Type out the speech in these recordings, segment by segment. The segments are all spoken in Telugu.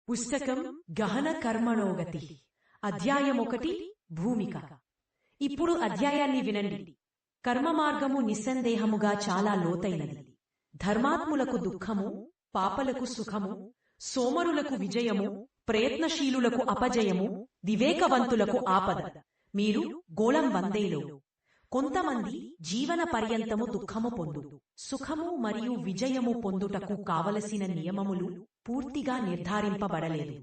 పుస్తకం గహన కర్మణోగతి. అధ్యాయం 1 భూమిక. ఇప్పుడు అధ్యాయాన్ని వినండి. కర్మ మార్గము నిస్సందేహముగా చాలా లోతైనది. ధర్మాత్ములకు దుఃఖము, పాపలకు సుఖము, సోమరులకు విజయము, ప్రయత్నశీలులకు అపజయము, వివేకవంతులకు ఆపద. మీరు గోళం వందేలో. కొంతమంది జీవన పర్యంతము దుఃఖము పొందు, సుఖము మరియు విజయము పొందుటకు కావలసిన నియమములు పూర్తిగా నిర్ధారింపబడలేదు.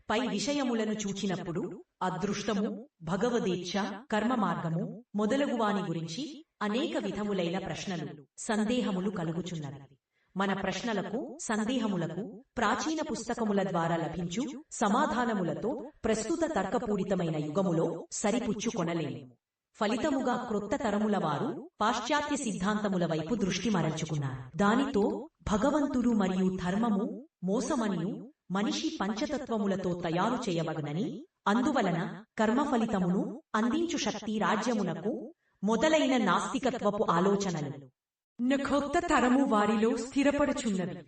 పై విషయములను చూచినప్పుడు అదృష్టము, భగవదేచ్ఛ, కర్మ మార్గము మొదలగువాని గురించి అనేక విధములైన ప్రశ్నలు, సందేహములు కలుగుచున్నవి. మన ప్రశ్నలకు, సందేహములకు ప్రాచీన పుస్తకముల ద్వారా లభించు సమాధానములతో ప్రస్తుత తర్కపూరితమైన యుగములో సరిపుచ్చుకొనలేము. ఫలితముగా క్రొత్త తరముల వారు పాశ్చాత్య సిద్ధాంతముల వైపు దృష్టి మరల్చుకున్నారు. దానితో భగవంతుడు మరియు ధర్మము మోసమనియు, మనిషి పంచతత్వములతో తయారు చేయబగునని, అందువలన కర్మఫలితమును అందించు శక్తి రాజ్యమునకు మొదలైన నాస్తికత్వపు ఆలోచనలు కొత్త తరము వారిలో స్థిరపడుచున్నవి.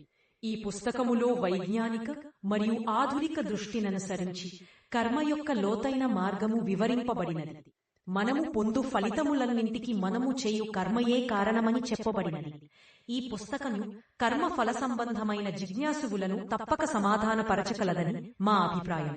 ఈ పుస్తకములో వైజ్ఞానిక మరియు ఆధునిక దృష్టిననుసరించి కర్మ యొక్క లోతైన మార్గము వివరింపబడినది. మనము పొందు ఫలితములన్నింటికి మనము చేయు కర్మయే కారణమని చెప్పబడినది. ఈ పుస్తకము కర్మ ఫల సంబంధమైన జిజ్ఞాసువులను తప్పక సమాధానపరచగలదని మా అభిప్రాయం.